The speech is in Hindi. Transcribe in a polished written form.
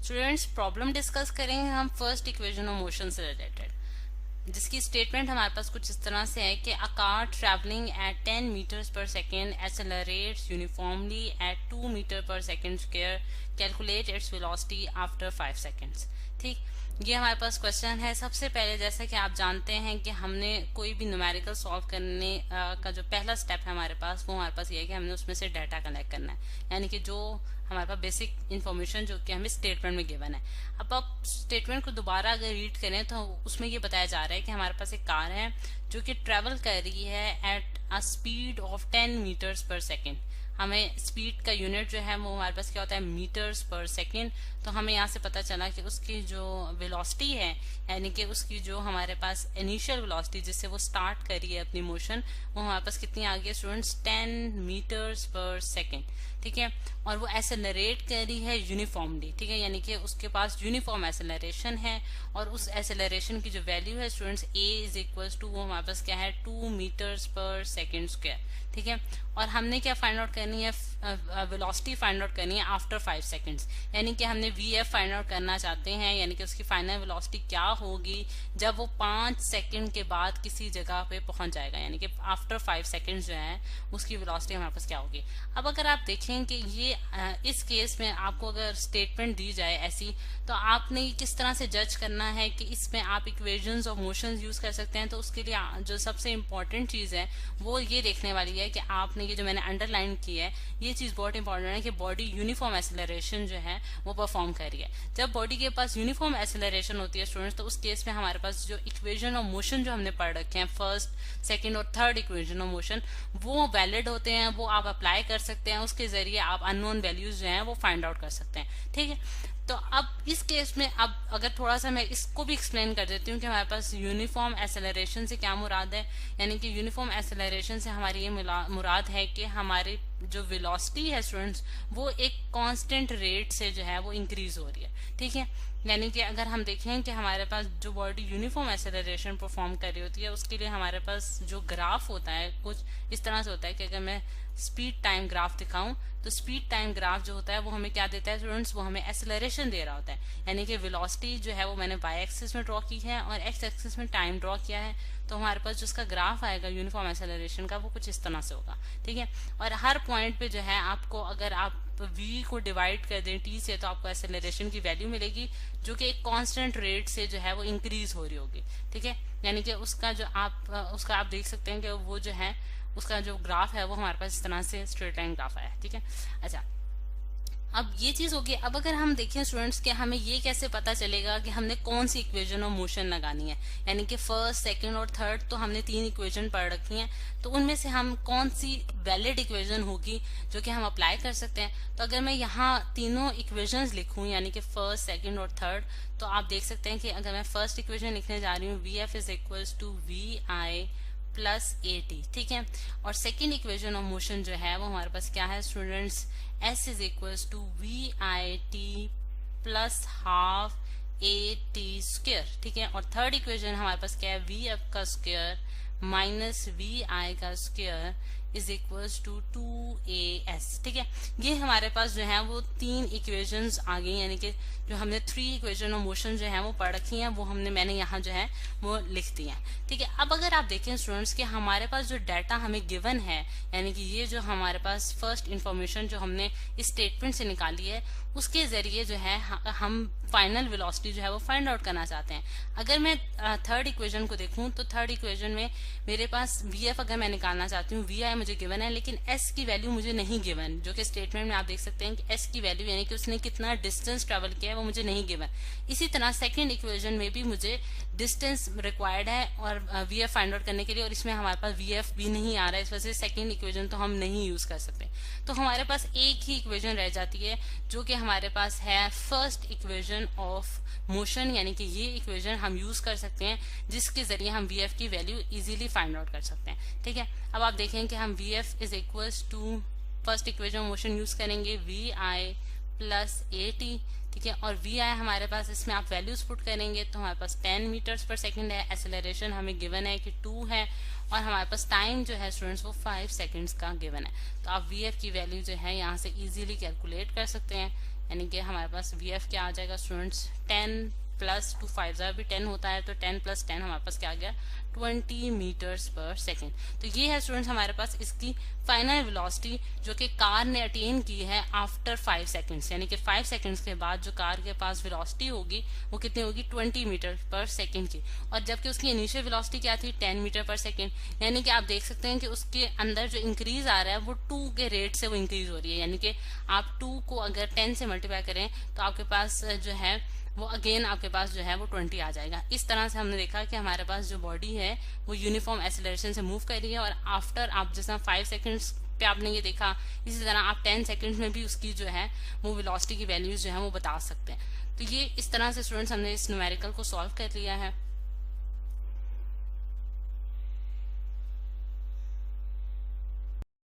स्टूडेंट्स प्रॉब्लम डिस्कस करेंगे हम फर्स्ट इक्वेशन ऑफ मोशन से रिलेटेड, जिसकी स्टेटमेंट हमारे पास कुछ इस तरह से है कि a car travelling at 10 metres per second accelerates uniformly at 2 metre per second square, calculate its velocity after 5 seconds. ठीक, ये हमारे पास क्वेश्चन है। सबसे पहले जैसा कि आप जानते हैं कि हमने कोई भी न्यूमेरिकल सॉल्व करने का जो पहला स्टेप है हमारे पास, वो हमारे पास ये है कि हमने उसमें से डाटा कलेक्ट करना है, यानी कि जो हमारे पास बेसिक इन्फॉर्मेशन जो कि हमें स्टेटमेंट में गिवन है। अब आप स्टेटमेंट को दोबारा अगर रीड करें तो उसमें ये बताया जा रहा है कि हमारे पास एक कार है जो कि ट्रेवल कर रही है at a speed of 10 metres per second. हमें स्पीड का यूनिट जो है वो हमारे पास क्या होता है, मीटर्स पर सेकेंड। तो हमें यहाँ से पता चला कि उसकी जो वेलोसिटी है, यानी कि उसकी जो हमारे पास इनिशियल वेलोसिटी जिससे वो स्टार्ट करी है अपनी मोशन, वो हमारे पास कितनी आ गई स्टूडेंट्स, 10 मीटर्स पर सेकेंड। ठीक है, और वो एक्सेलरेट कर रही है यूनिफॉर्मली। ठीक है, यानी कि उसके पास यूनिफॉर्म एक्सेलरेशन है, और उस एक्सेलरेशन की जो वैल्यू है students A is equal to, वो हमारे पास क्या है, 2 मीटर्स पर सेकेंड स्क्वायर। ठीक है, और हमने क्या फाइंड आउट करनी है, वेलोसिटी फाइंड आउट करनी है आफ्टर 5 सेकेंड्स, यानी कि हमने वी एफ फाइंड आउट करना चाहते हैं, यानी कि उसकी फाइनल वेलोसिटी क्या होगी जब वो 5 सेकेंड के बाद किसी जगह पे पहुंच जाएगा, यानी कि आफ्टर 5 सेकेंड्स जो है उसकी वेलोसिटी हमारे पास क्या होगी। अब अगर आप देखें कि ये इस केस में आपको अगर स्टेटमेंट दी जाए ऐसी, तो आपने किस तरह से जज करना है कि इसमें आप इक्वेशंस ऑफ मोशंस यूज कर सकते हैं। तो उसके लिए जो सबसे इम्पोर्टेंट चीज है वो ये देखने वाली है कि आपने ये जो मैंने अंडरलाइन की है, ये चीज बहुत इंपॉर्टेंट है कि बॉडी यूनिफॉर्म एक्सेलरेशन जो है वो परफॉर्म कर रही है। जब बॉडी के पास यूनिफॉर्म एक्सेलरेशन होती है स्टूडेंट्स, तो उस केस में हमारे पास जो इक्वेशन ऑफ मोशन जो हमने पढ़ रखे हैं, फर्स्ट सेकंड और थर्ड इक्वेशन ऑफ मोशन, वो वैलिड होते हैं, वो आप अप्लाई कर सकते हैं, उसके जरिए आप अननोन वैल्यूज जो हैं वो फाइंड आउट कर सकते हैं। ठीक है, तो अब इस केस में अब अगर थोड़ा सा मैं इसको भी एक्सप्लेन कर देती हूँ कि हमारे पास यूनिफॉर्म एक्सेलरेशन से क्या मुराद है। यानी कि यूनिफॉर्म एक्सेलरेशन से हमारी ये मुराद है कि हमारी जो वेलोसिटी है स्टूडेंट्स, वो एक कांस्टेंट रेट से जो है वो इंक्रीज हो रही है। ठीक है, यानी कि अगर हम देखें कि हमारे पास जो बॉडी यूनिफॉर्म एक्सेलरेशन परफॉर्म कर रही होती है, उसके लिए हमारे पास जो ग्राफ होता है कुछ इस तरह से होता है कि अगर मैं स्पीड टाइम ग्राफ दिखाऊं, तो स्पीड टाइम ग्राफ जो होता है वो हमें क्या देता है स्टूडेंट्स, वो हमें एक्सेलरेशन दे रहा होता है। यानी कि वेलोसिटी जो है वो मैंने वाई एक्सिस में ड्रॉ की है और एक्स एक्सिस में टाइम ड्रॉ किया है, तो हमारे पास जो उसका ग्राफ आएगा यूनिफॉर्म एक्सेलरेशन का, वो कुछ इस तरह से होगा। ठीक है, और हर पॉइंट पे जो है आपको, अगर आप v को डिवाइड कर दें t से, तो आपको एक्सेलरेशन की वैल्यू मिलेगी जो कि एक कांस्टेंट रेट से जो है वो इंक्रीज हो रही होगी। ठीक है, यानी कि उसका जो उसका आप देख सकते हैं कि वो जो है उसका जो ग्राफ है वो हमारे पास इस तरह से स्ट्रेट लाइन ग्राफ आया है। ठीक है, अच्छा, अब ये चीज होगी। अब अगर हम देखें स्टूडेंट्स कि हमें ये कैसे पता चलेगा कि हमने कौन सी इक्वेशन ऑफ मोशन लगानी है, यानी कि फर्स्ट सेकंड और थर्ड, तो हमने 3 इक्वेशन पढ़ रखी हैं, तो उनमें से हम कौन सी वैलिड इक्वेशन होगी जो कि हम अप्लाई कर सकते हैं। तो अगर मैं यहाँ तीनों इक्वेशंस लिखूं, यानी कि फर्स्ट सेकंड और थर्ड, तो आप देख सकते हैं कि अगर मैं फर्स्ट इक्वेशन लिखने जा रही हूँ, V F is equals to V I plus A T. ठीक है, और सेकेंड इक्वेशन ऑफ मोशन जो है वो हमारे पास क्या है students, S is equals to V I T plus half A T square. ठीक है, और थर्ड इक्वेशन हमारे पास क्या है, वी एफ का स्क्वायर माइनस वी आई का square is equals to 2as। ठीक है, ये हमारे पास जो है वो 3 इक्वेशंस आ गई, यानी कि जो हमने 3 इक्वेशन ऑफ मोशन जो है वो पढ़ रखी हैं, वो मैंने यहाँ जो है वो लिख दी है। ठीक है, अब अगर आप देखें स्टूडेंट्स कि हमारे पास जो डाटा हमें गिवन है, यानी कि ये जो हमारे पास फर्स्ट इंफॉर्मेशन जो हमने इस स्टेटमेंट से निकाली है, उसके जरिए जो है हम फाइनल वेलोसिटी जो है वो फाइंड आउट करना चाहते हैं। अगर मैं थर्ड इक्वेशन को देखूं, तो थर्ड इक्वेशन में मेरे पास वी एफ अगर मैं निकालना चाहती हूँ, वी आई मुझे गिवन है, लेकिन एस की वैल्यू मुझे नहीं गिवन, जो कि स्टेटमेंट में आप देख सकते हैं कि एस की वैल्यू यानी कि उसने कितना डिस्टेंस ट्रेवल किया है वो मुझे नहीं गिवन। इसी तरह सेकेंड इक्वेशन में भी मुझे डिस्टेंस रिक्वायर्ड है और वी एफ फाइंड आउट करने के लिए, और इसमें हमारे पास वी एफ भी नहीं आ रहा है, इस वजह से सेकेंड इक्वेशन तो हम नहीं यूज कर सकते। तो हमारे पास एक ही इक्वेशन रह जाती है जो कि हमारे पास है फर्स्ट इक्वेशन ऑफ मोशन, यानी कि ये इक्वेशन हम यूज कर सकते हैं जिसके जरिए हम वी एफ की वैल्यू इजीली फाइंड आउट कर सकते हैं। ठीक है, अब आप देखें कि हम V F is equals to first equation of motion use करेंगे V I plus A T. ठीक है, और वी आई हमारे पास, इसमें आप वैल्यूज पुट करेंगे तो हमारे पास 10 मीटर्स पर सेकंड है, एक्सेलरेशन हमें गिवन है कि 2 है, और हमारे पास टाइम जो है स्टूडेंट्स वो 5 सेकंड्स का गिवन है। तो आप वी एफ की वैल्यू जो है यहाँ से इजीली कैलकुलेट कर सकते हैं, यानी कि हमारे पास VF क्या आ जाएगा स्टूडेंट्स, 10 प्लस 2 5 भी 10 होता है, तो 10 प्लस 10 हमारे पास क्या आ गया, 20 मीटर्स पर सेकेंड। तो ये है स्टूडेंट्स हमारे पास इसकी फाइनल वेलोसिटी जो कि कार ने अटेन की है आफ्टर 5 सेकेंड्स, यानी कि 5 सेकेंड्स के बाद जो कार के पास वेलोसिटी होगी वो कितनी होगी, 20 मीटर पर सेकेंड की। और जबकि उसकी इनिशियल वेलोसिटी क्या थी, 10 मीटर पर सेकेंड, यानी कि आप देख सकते हैं कि उसके अंदर जो इंक्रीज आ रहा है वो 2 के रेट से वो इंक्रीज हो रही है, यानी कि आप 2 को अगर 10 से मल्टीप्लाई करें तो आपके पास जो है वो अगेन आपके पास जो है वो 20 आ जाएगा। इस तरह से हमने देखा कि हमारे पास जो बॉडी है वो यूनिफॉर्म एक्सेलरेशन से मूव कर रही है, और आफ्टर आप जैसा 5 सेकंड्स पे आपने ये देखा, इसी तरह आप 10 सेकंड्स में भी उसकी जो है वो वेलोसिटी की वैल्यूज जो है वो बता सकते हैं। तो ये इस तरह से स्टूडेंट्स हमने इस न्यूमेरिकल को सॉल्व कर लिया है।